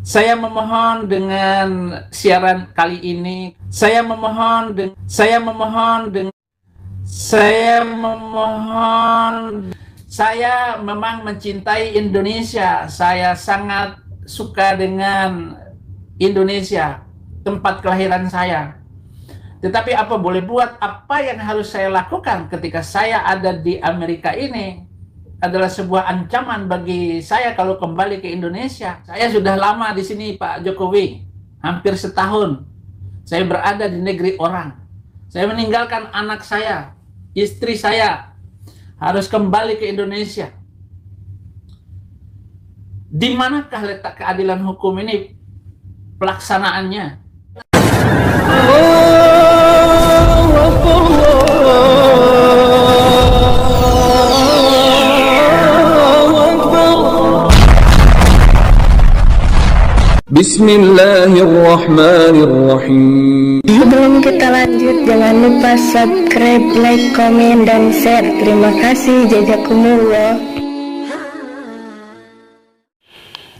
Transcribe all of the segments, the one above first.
Saya memohon dengan siaran kali ini, saya memohon saya memang mencintai Indonesia. Saya sangat suka dengan Indonesia, tempat kelahiran saya. Tetapi apa boleh buat, apa yang harus saya lakukan ketika saya ada di Amerika ini adalah sebuah ancaman bagi saya kalau kembali ke Indonesia. Saya sudah lama di sini, Pak Jokowi, hampir setahun. Saya berada di negeri orang. Saya meninggalkan anak saya, istri saya, harus kembali ke Indonesia. Di manakah letak keadilan hukum ini pelaksanaannya? Bismillahirrahmanirrahim. Sebelum kita lanjut, jangan lupa subscribe, like, komen, dan share. Terima kasih. Jazakumullah.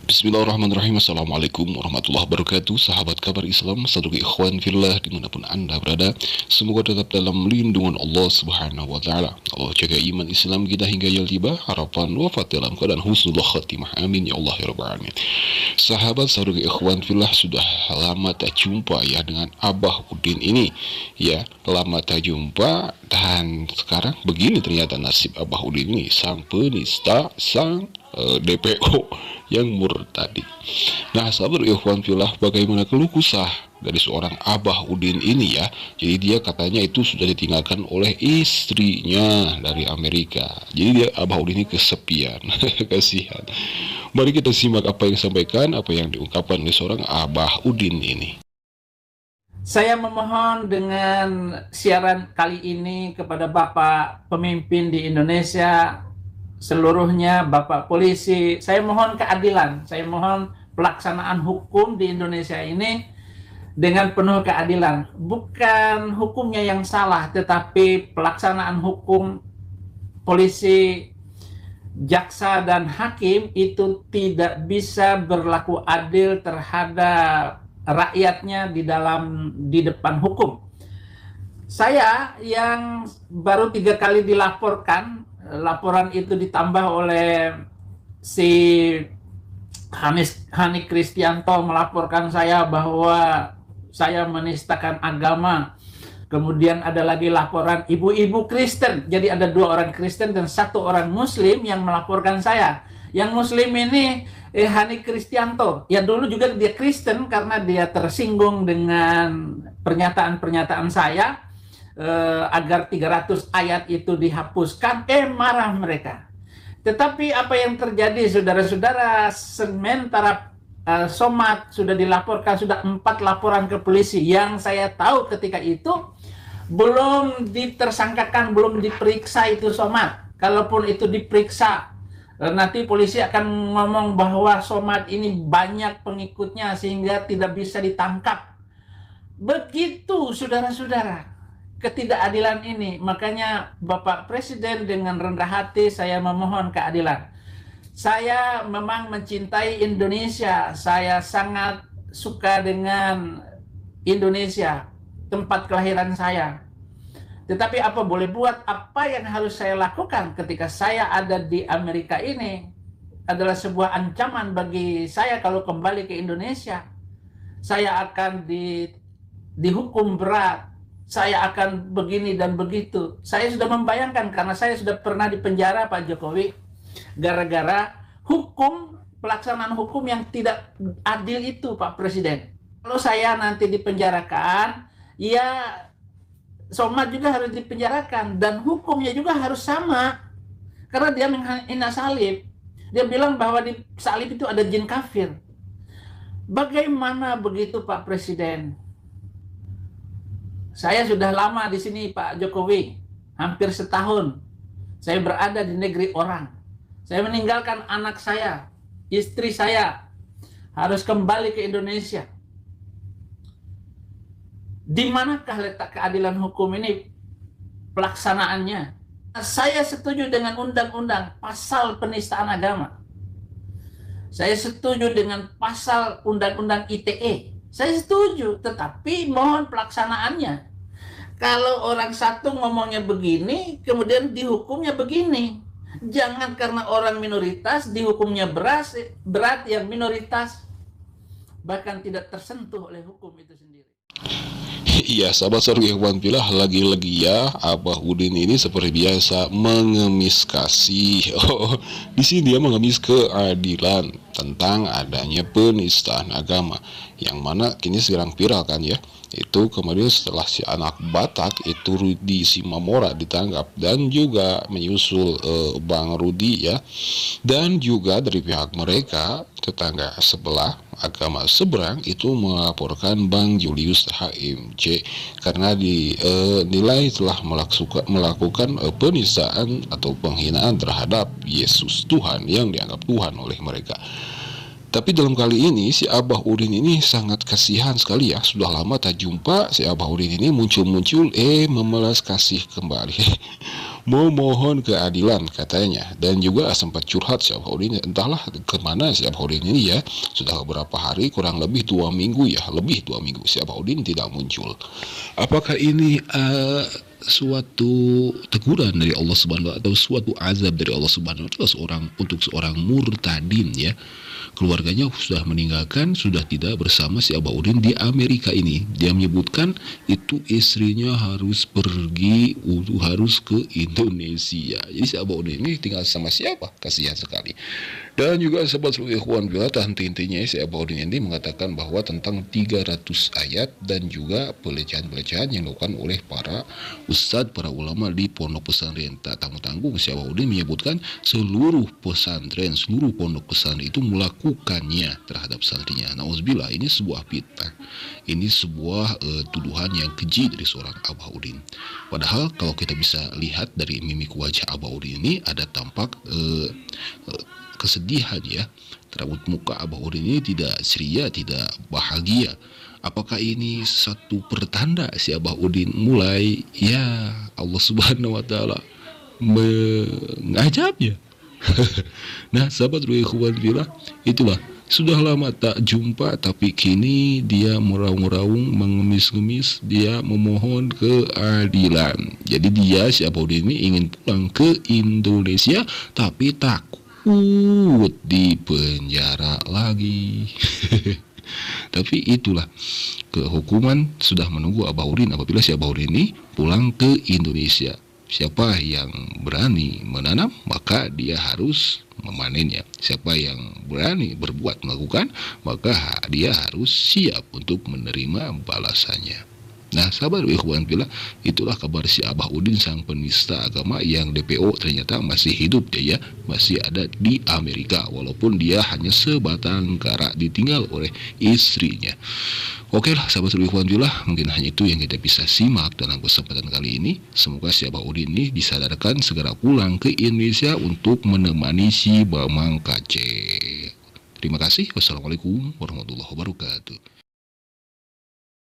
Bismillahirrahmanirrahim. Assalamualaikum warahmatullahi wabarakatuh. Sahabat kabar Islam, saudara ikhwan fillah dimanapun anda berada, semoga tetap dalam lindungan Allah subhanahu wa ta'ala. Allah jaga iman Islam kita hingga yaumil tiba, harapan wafat dalam keadaan husnul khatimah, amin ya Allah ya rabbal alamin. Sahabat saudara ikhwan fillah, sudah lama tak jumpa ya dengan Abah Udin ini ya, lama tak jumpa, dan sekarang begini ternyata nasib Abah Udin ini, sang penista, sang DPO yang murtadi. Nah, sahabat ikhwan fillah, bagaimana keluh kesah dari seorang Abah Udin ini ya. Jadi dia katanya itu sudah ditinggalkan oleh istrinya dari Amerika. Jadi dia Abah Udin ini kesepian. Kasihan. Mari kita simak apa yang disampaikan, apa yang diungkapkan oleh seorang Abah Udin ini. Saya memohon dengan siaran kali ini kepada Bapak pemimpin di Indonesia seluruhnya, Bapak polisi, saya mohon keadilan, saya mohon pelaksanaan hukum di Indonesia ini dengan penuh keadilan. Bukan hukumnya yang salah, tetapi pelaksanaan hukum polisi, jaksa, dan hakim itu tidak bisa berlaku adil terhadap rakyatnya di depan hukum. Saya yang baru 3 kali dilaporkan, laporan itu ditambah oleh si Hani Kristianto melaporkan saya bahwa saya menistakan agama. Kemudian ada lagi laporan ibu-ibu Kristen. Jadi ada 2 orang Kristen dan 1 orang Muslim yang melaporkan saya. Yang Muslim ini Hani Kristianto. Ya dulu juga dia Kristen karena dia tersinggung dengan pernyataan-pernyataan saya. Agar 300 ayat itu dihapuskan, marah mereka. Tetapi apa yang terjadi, saudara-saudara, sementara Somad sudah dilaporkan, sudah 4 laporan ke polisi. Yang saya tahu ketika itu belum ditersangkakan, belum diperiksa itu Somad. Kalaupun itu diperiksa, nanti polisi akan ngomong bahwa Somad ini banyak pengikutnya sehingga tidak bisa ditangkap. Begitu, saudara-saudara, ketidakadilan ini. Makanya Bapak Presiden dengan rendah hati saya memohon keadilan. Saya memang mencintai Indonesia. Saya sangat suka dengan Indonesia, tempat kelahiran saya. Tetapi apa boleh buat, apa yang harus saya lakukan ketika saya ada di Amerika ini adalah sebuah ancaman bagi saya kalau kembali ke Indonesia. Saya akan dihukum berat. Saya akan begini dan begitu. Saya sudah membayangkan karena saya sudah pernah di penjara, Pak Jokowi, gara-gara hukum, pelaksanaan hukum yang tidak adil itu, Pak Presiden. Kalau saya nanti dipenjarakan, ya Somad juga harus dipenjarakan dan hukumnya juga harus sama. Karena dia menghina salib. Dia bilang bahwa di salib itu ada jin kafir. Bagaimana begitu, Pak Presiden? Saya sudah lama di sini, Pak Jokowi, hampir setahun. Saya berada di negeri orang. Saya meninggalkan anak saya, istri saya, harus kembali ke Indonesia. Di manakah letak keadilan hukum ini pelaksanaannya? Saya setuju dengan undang-undang pasal penistaan agama. Saya setuju dengan pasal Undang-Undang ITE. Saya setuju, tetapi mohon pelaksanaannya. Kalau orang satu ngomongnya begini, kemudian dihukumnya begini. Jangan karena orang minoritas dihukumnya berat yang minoritas, bahkan tidak tersentuh oleh hukum itu sendiri. Iya, sahabat seru ikhwan fillah, lagi-lagi ya Abah Udin ini seperti biasa mengemis kasih. Di sini dia mengemis keadilan tentang adanya penistaan agama, yang mana kini sekarang viral kan ya. Itu kemudian setelah si anak Batak itu Rudi Simamora ditangkap dan juga menyusul Bang Rudi ya, dan juga dari pihak mereka tetangga sebelah agama seberang itu melaporkan Bang Julius HMJ karena dinilai telah melakukan penistaan atau penghinaan terhadap Yesus Tuhan yang dianggap Tuhan oleh mereka. Tapi dalam kali ini si Abah Udin ini sangat kasihan sekali ya. Sudah lama tak jumpa si Abah Udin ini muncul-muncul memelas kasih kembali. Memohon keadilan katanya. Dan juga sempat curhat si Abah Udin. Entahlah kemana si Abah Udin ini ya. Sudah beberapa hari, kurang lebih 2 minggu ya. Lebih 2 minggu si Abah Udin tidak muncul. Apakah ini suatu teguran dari Allah Subhanahu wa taala atau suatu azab dari Allah Subhanahu wa taala untuk seorang murtadin ya? Keluarganya sudah meninggalkan, sudah tidak bersama si Abah Udin di Amerika ini. Dia menyebutkan itu istrinya harus pergi, harus ke Indonesia. Jadi si Abah Udin ini tinggal sama siapa? Kasihan sekali. Dan juga sahabat seluruh ikhwan bila intinya si Abah Udin ini mengatakan bahwa tentang 300 ayat dan juga pelecehan-pelecehan yang dilakukan oleh para ustadz, para ulama di pondok pesantren. Tak tanggung-tanggung si Abah Udin menyebutkan seluruh pesantren, seluruh pondok pesantren itu melakukannya terhadap santrinya. Nauzubillah, ini sebuah fitnah. Ini sebuah tuduhan yang keji dari seorang Abah Udin. Padahal kalau kita bisa lihat dari mimik wajah Abah Udin ini ada tampak kesedihan ya. Raut muka Abah Udin ini tidak ceria, tidak bahagia. Apakah ini satu pertanda si Abah Udin mulai ya Allah Subhanahu wa taala mengajabnya? Nah, sahabat ikhwan fillah, itulah sudah lama tak jumpa, tapi kini dia meraung-raung, mengemis-ngemis, dia memohon keadilan. Jadi dia si Abah Udin ini ingin pulang ke Indonesia, tapi takut di penjara lagi. Tapi itulah kehukuman sudah menunggu Abah Udin apabila si Abah Udin ini pulang ke Indonesia. Siapa yang berani menanam, maka dia harus memanennya. Siapa yang berani melakukan, maka dia harus siap untuk menerima balasannya. Nah, sahabat ikhwan fillah, itulah kabar si Abah Udin, sang penista agama yang DPO ternyata masih hidup ya, masih ada di Amerika walaupun dia hanya sebatang kara ditinggal oleh istrinya. Oke lah sahabat ikhwan fillah, mungkin hanya itu yang kita bisa simak dalam kesempatan kali ini. Semoga si Abah Udin ini disadarkan segera pulang ke Indonesia untuk menemani si Bamang Kace. Terima kasih. Wassalamualaikum warahmatullahi wabarakatuh.